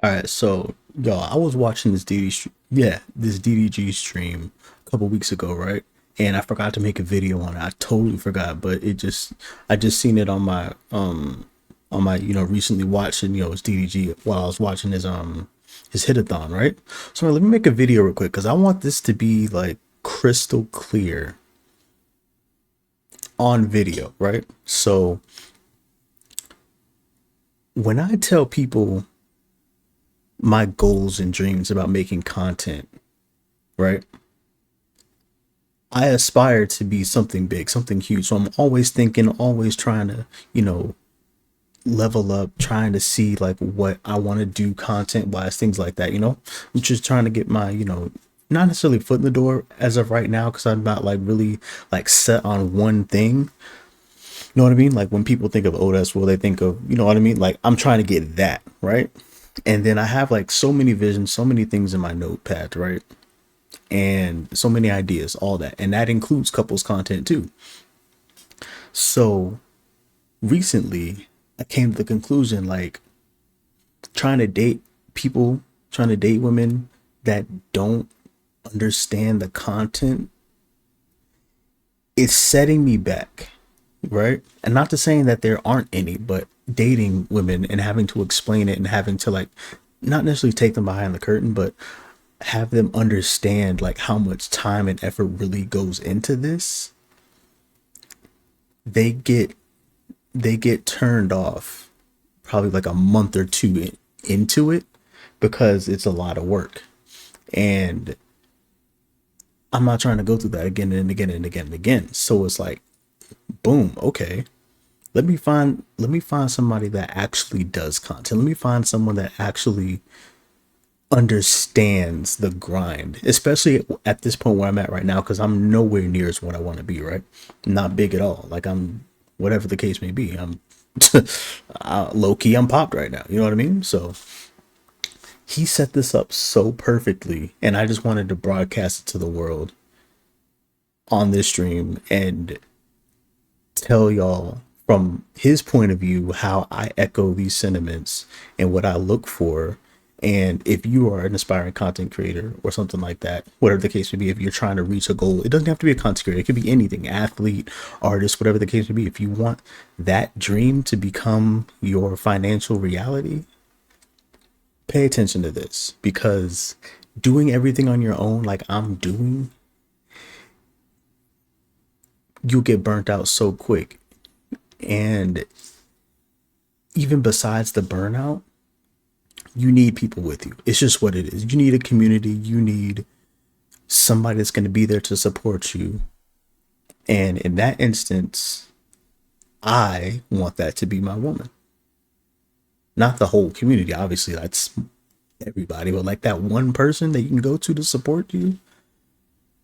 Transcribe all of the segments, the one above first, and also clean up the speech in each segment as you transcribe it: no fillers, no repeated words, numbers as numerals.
All right, so yo, I was watching this DDG stream a couple weeks ago, right? And I forgot to make a video on it. I totally forgot, but I just seen it on my recently watching his DDG while I was watching his hitathon, right? So let me make a video real quick because I want this to be like crystal clear on video, right? So when I tell people my goals and dreams about making content, right? I aspire to be something big, something huge. So I'm always thinking, always trying to, level up, trying to see like what I want to do content wise, things like that. I'm just trying to get my, not necessarily foot in the door as of right now, because I'm not like really like set on one thing. You know what I mean? Like when people think of Otis, well, they think of, you know what I mean? Like I'm trying to get that, right? And then I have like so many visions, so many things in my notepad, right? And so many ideas, all that. And that includes couples content too. So recently I came to the conclusion like trying to date people, trying to date women that don't understand the content is setting me back, right? And not to saying that there aren't any, but dating women and having to explain it and having to like not necessarily take them behind the curtain, but have them understand like how much time and effort really goes into this. They get they get turned off probably like a month or two into it because it's a lot of work. And I'm not trying to go through that again and again and again and again. So it's like, boom, okay. Let me find somebody that actually does content. Let me find someone that actually understands the grind, especially at this point where I'm at right now, because I'm nowhere near as what I want to be, right? Not big at all. Like I'm, whatever the case may be, I'm low key, I'm popped right now. You know what I mean? So he set this up so perfectly, and I just wanted to broadcast it to the world on this stream and tell y'all from his point of view how I echo these sentiments and what I look for. And if you are an aspiring content creator or something like that, whatever the case may be, if you're trying to reach a goal, it doesn't have to be a content creator. It could be anything, athlete, artist, whatever the case may be. If you want that dream to become your financial reality, pay attention to this, because doing everything on your own, like I'm doing, you'll get burnt out so quick. And even besides the burnout, you need people with you. It's just what it is. You need a community. You need somebody that's going to be there to support you. And in that instance, I want that to be my woman. Not the whole community, obviously, that's everybody, but like that one person that you can go to support you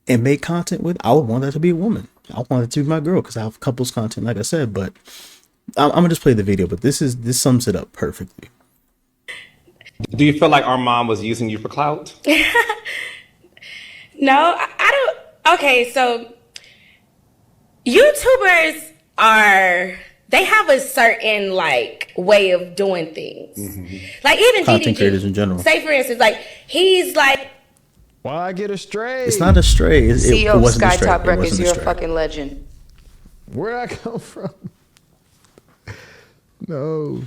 and make content with. I would want that to be a woman. I want it to be my girl because I have couples content, like I said. But I'm gonna just play the video. But this sums it up perfectly. Do you feel like our mom was using you for clout? No, I don't. Okay, so YouTubers are, they have a certain like way of doing things. Like even Content creators DDG. in general. Say for instance, like he's like Why I get a stray? It's not a stray. CEO It of wasn't a stray. Skytop It Records, wasn't a you're a stray. fucking legend. Where'd I come from? No.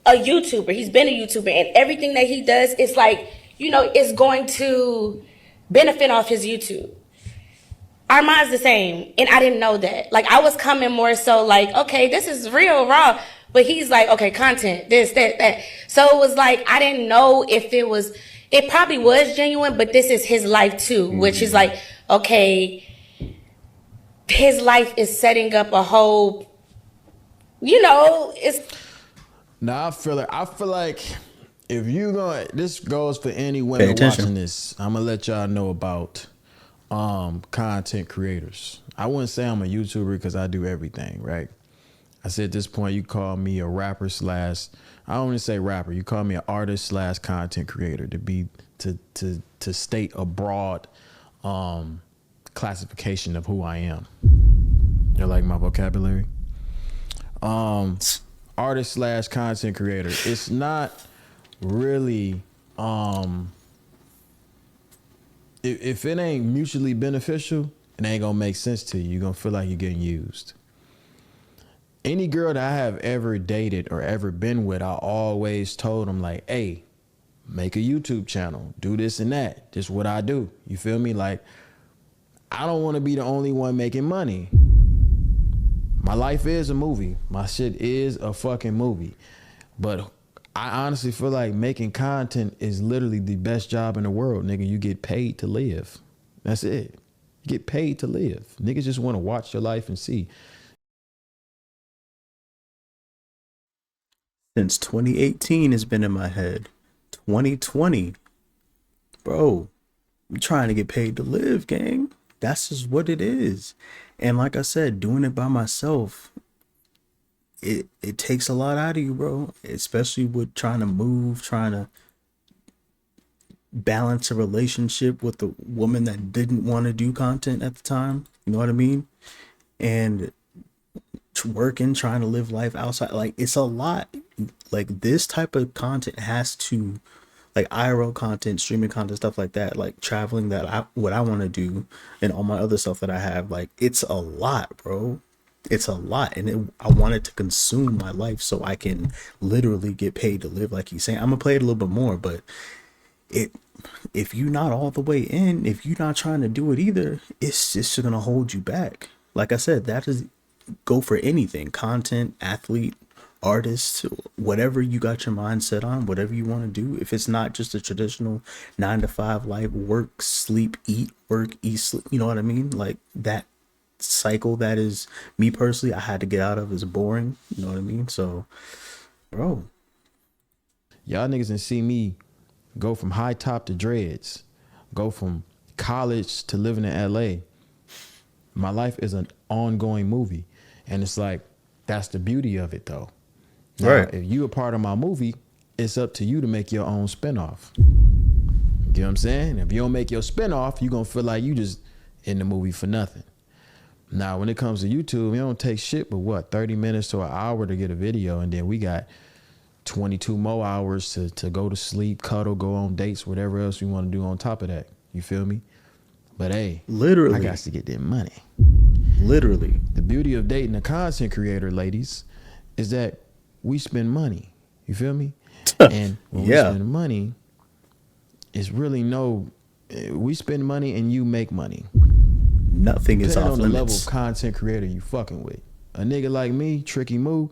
a YouTuber. He's been a YouTuber, and everything that he does is like, it's going to benefit off his YouTube. Armand's the same, and I didn't know that. Like I was coming more so like, okay, this is real raw, but he's like, okay, content, this, that, that. So it was like I didn't know if it was. It probably was genuine, but this is his life too, which is like, okay, his life is setting up a whole. It's Nah, I feel like if you going, this goes for any Pay women attention. watching this. I'm gonna let y'all know about content creators. I wouldn't say I'm a YouTuber because I do everything, right? I said at this point you call me a rapper slash, I don't even say rapper, you call me an artist slash content creator to state a broad classification of who I am. You like my vocabulary? Artist slash content creator. It's not really, if it ain't mutually beneficial, it ain't gonna make sense to you. You're gonna feel like you're getting used. Any girl that I have ever dated or ever been with, I always told them like, hey, make a YouTube channel, do this and that. Just what I do. You feel me? Like, I don't want to be the only one making money. My life is a movie. My shit is a fucking movie. But I honestly feel like making content is literally the best job in the world, nigga. You get paid to live. That's it. You get paid to live. Niggas just want to watch your life and see. Since 2018 has been in my head. 2020. Bro, I'm trying to get paid to live, gang. That's just what it is. And like I said, doing it by myself, it takes a lot out of you, bro. Especially with trying to move, trying to balance a relationship with a woman that didn't want to do content at the time. You know what I mean? And working, trying to live life outside. Like, it's a lot. Like, this type of content has to, like IRL content, streaming content, stuff like that, like traveling, what I want to do, and all my other stuff that I have, like, it's a lot, bro. It's a lot, and I want it to consume my life so I can literally get paid to live, like he's saying. I'm gonna play it a little bit more, but if you're not all the way in, if you're not trying to do it either, it's just gonna hold you back. Like I said, that is go for anything, content, athlete, artist, whatever you got your mind set on, whatever you want to do. If it's not just a traditional 9 to 5 life, work, sleep, eat, work, eat, sleep, you know what I mean? Like, that cycle, that is me personally, I had to get out of, is boring. You know what I mean? So, bro, Y'all niggas didn't see me go from high top to dreads, go from college to living in LA. My life is an ongoing movie. And it's like, that's the beauty of it though. Now, right. if you a part of my movie, it's up to you to make your own spinoff. You get what I'm saying? If you don't make your spinoff, you're going to feel like you just in the movie for nothing. Now, when it comes to YouTube, it don't take shit but what, 30 minutes to an hour to get a video. And then we got 22 more hours to go to sleep, cuddle, go on dates, whatever else you want to do on top of that. You feel me? But hey, Literally. I got to get that money. Literally. The beauty of dating a content creator, ladies, is that we spend money. You feel me? And when we spend money, it's really we spend money and you make money. Nothing is Depending off on the level limits. of content creator you fucking with. A nigga like me, Tricky Moo,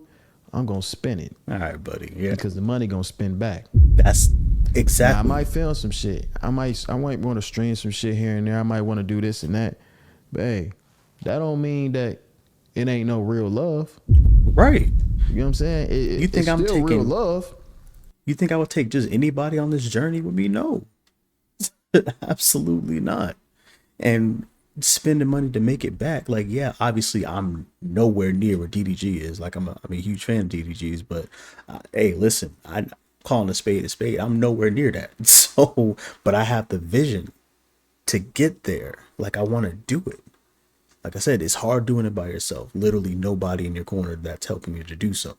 I'm gonna spend it. All right, buddy. Yeah, Because the money gonna spend back. that's Now, exactly. I might film some shit. I might want to stream some shit here and there. I might want to do this and that. But hey, that don't mean that it ain't no real love. Right. You know what I'm saying? You think it's I'm still real taking- love? You think I would take just anybody on this journey with me? No. Absolutely not. And spending money to make it back, like, yeah, obviously I'm nowhere near where DDG is. Like, I'm a huge fan of DDG's, but hey, listen, I'm calling a spade a spade. I'm nowhere near that. So, but I have the vision to get there. Like, I want to do it. Like I said, it's hard doing it by yourself. Literally nobody in your corner that's helping you to do so.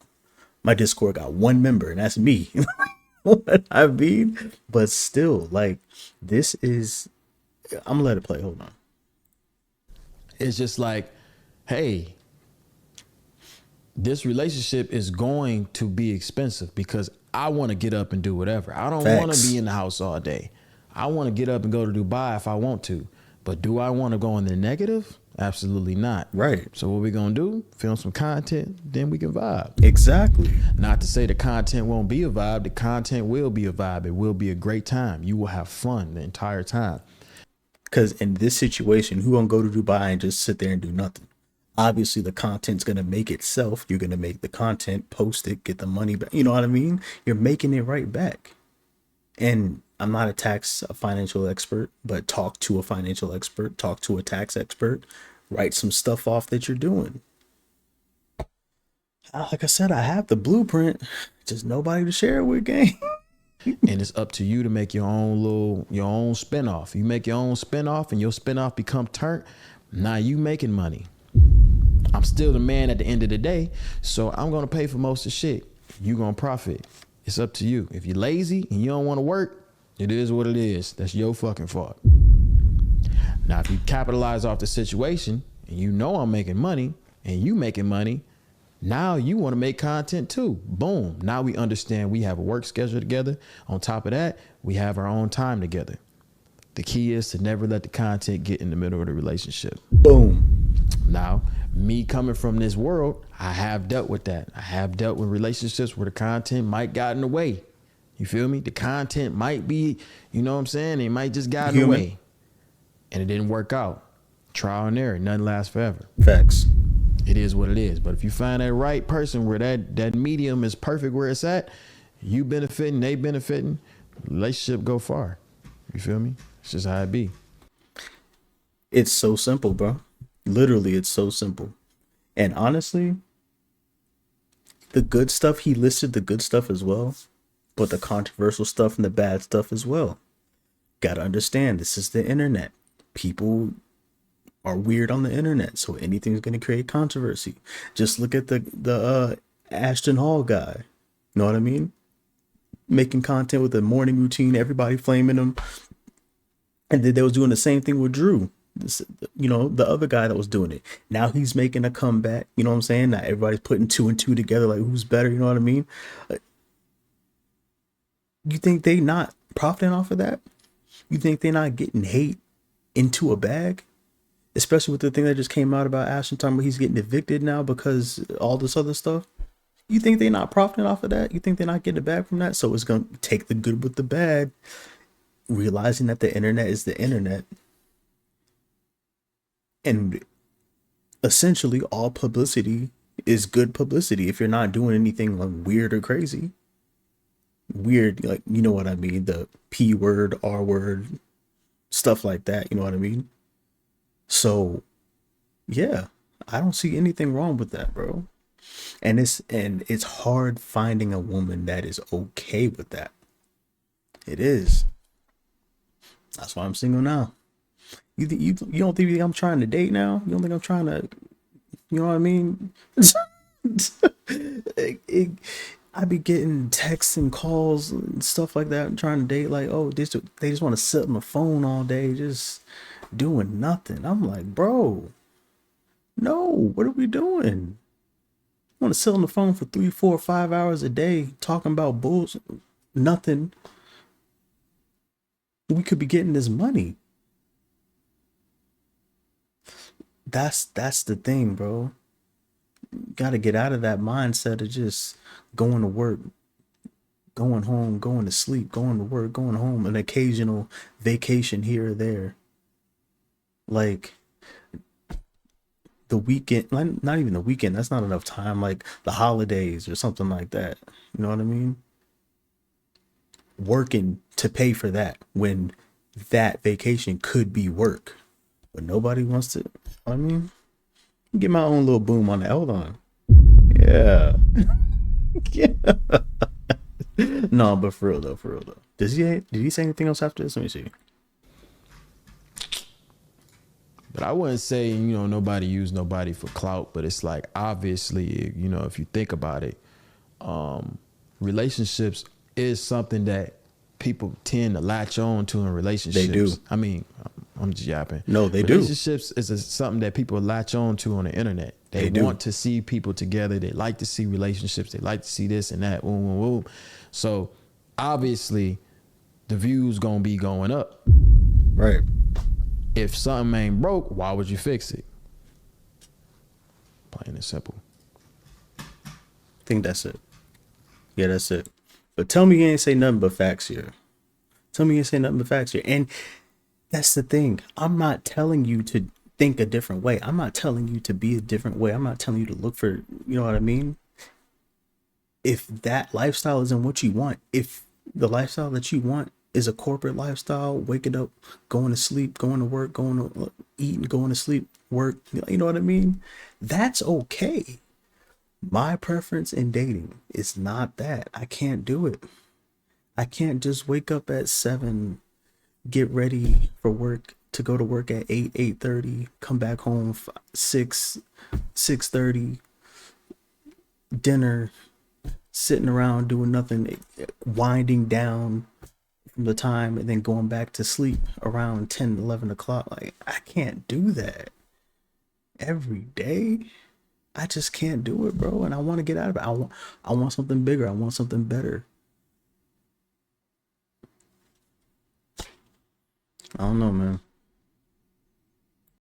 My Discord got one member, and that's me. What I mean? But still, like, this is, I'm gonna let it play. Hold on. It's just like, hey, this relationship is going to be expensive because I want to get up and do whatever. I don't want Facts. to be in the house all day. I want to get up and go to Dubai if I want to. But do I want to go in the negative? Absolutely not. Right. So what we gonna do? Film some content, then we can vibe. Exactly. Not to say the content won't be a vibe. The content will be a vibe. It will be a great time. You will have fun the entire time. Because in this situation, who gonna go to Dubai and just sit there and do nothing? Obviously, the content's gonna make itself. You're gonna make the content, post it, get the money back. You know what I mean? You're making it right back. And I'm not a financial expert, but talk to a financial expert, talk to a tax expert, write some stuff off that you're doing. Like I said, I have the blueprint, just nobody to share it with, gang. And it's up to you to make your own spinoff. You make your own spinoff and your spinoff become turnt. Now you making money. I'm still the man at the end of the day. So I'm going to pay for most of the shit. You going to profit. It's up to you. If you're lazy and you don't want to work, it is what it is. That's your fucking fault. Now, if you capitalize off the situation and you know I'm making money and you making money, now you want to make content too. Boom. Now we understand we have a work schedule together. On top of that, we have our own time together. The key is to never let the content get in the middle of the relationship. Boom. Now, me coming from this world, I have dealt with that. I have dealt with relationships where the content might got in the way. You feel me? The content might be, you know what I'm saying? It might just got in the way. And it didn't work out. Trial and error. Nothing lasts forever. Facts. It is what it is. But if you find that right person where that medium is perfect where it's at, you benefiting, they benefiting, relationship go far. You feel me? It's just how it be. It's so simple, bro. Literally, it's so simple. And honestly, the good stuff, he listed the good stuff as well, but the controversial stuff and the bad stuff as well. Gotta understand, this is the internet. People are weird on the internet, so anything's gonna create controversy. Just look at the Ashton Hall guy. You know what I mean? Making content with a morning routine, everybody flaming him. And then they was doing the same thing with Drew. You know, the other guy that was doing it. Now he's making a comeback. You know what I'm saying? Now everybody's putting 2 and 2 together, like who's better, you know what I mean? You think they not profiting off of that? You think they're not getting hate into a bag? Especially with the thing that just came out about Ashton talking about he's getting evicted now because all this other stuff. You think they're not profiting off of that? You think they're not getting a bag from that? So it's going to take the good with the bad, realizing that the internet is the internet. And essentially all publicity is good publicity if you're not doing anything like weird or crazy. Weird, like, you know what I mean? The P word, R word, stuff like that. You know what I mean? So, yeah, I don't see anything wrong with that, bro. And it's hard finding a woman that is okay with that. It is. That's why I'm single now. You don't think I'm trying to date now? You don't think I'm trying to, you know what I mean? I be getting texts and calls and stuff like that. I'm trying to date, like, oh, they just want to sit on the phone all day, just doing nothing. I'm like, bro, no, what are we doing? I want to sit on the phone for 3, 4, 5 hours a day talking about bullshit, nothing. We could be getting this money. That's the thing, bro. Got to get out of that mindset of just going to work, going home, going to sleep, going to work, going home, an occasional vacation here or there. Like the weekend, not even the weekend, that's not enough time. Like the holidays or something like that. You know what I mean? Working to pay for that when that vacation could be work. But nobody wants to, I mean, get my own little boom on that. Hold on. Yeah. Yeah. No, but for real though. Did he say anything else after this? Let me see. But I wouldn't say, you know, nobody use nobody for clout, but it's like, obviously, you know, if you think about it, relationships is something that people tend to latch on to in relationships. They do. I mean, I'm just yapping. No, they do. Relationships is something that people latch on to on the internet. They want to see people together. They like to see relationships. They like to see this and that. Boom, boom, boom. So obviously the views gonna be going up. Right. If something ain't broke, why would you fix it? Plain and simple. I think that's it. Yeah, that's it. But tell me you ain't say nothing but facts here. Tell me you ain't say nothing but facts here. And that's the thing. I'm not telling you to think a different way. I'm not telling you to be a different way. I'm not telling you to look for, you know what I mean? If that lifestyle isn't what you want, if the lifestyle that you want is a corporate lifestyle, waking up, going to sleep, going to work, going to eat, going to sleep, work, you know what I mean? That's okay. My preference in dating is not that. I can't do it. I can't just wake up at 7, get ready for work, to go to work at 8, 8:30, come back home 6, 6:30, dinner, sitting around doing nothing, winding down from the time and then going back to sleep around 10, 11 o'clock. Like, I can't do that every day. I just can't do it, bro. And I want to get out of it. I want something bigger. I want something better. I don't know, man.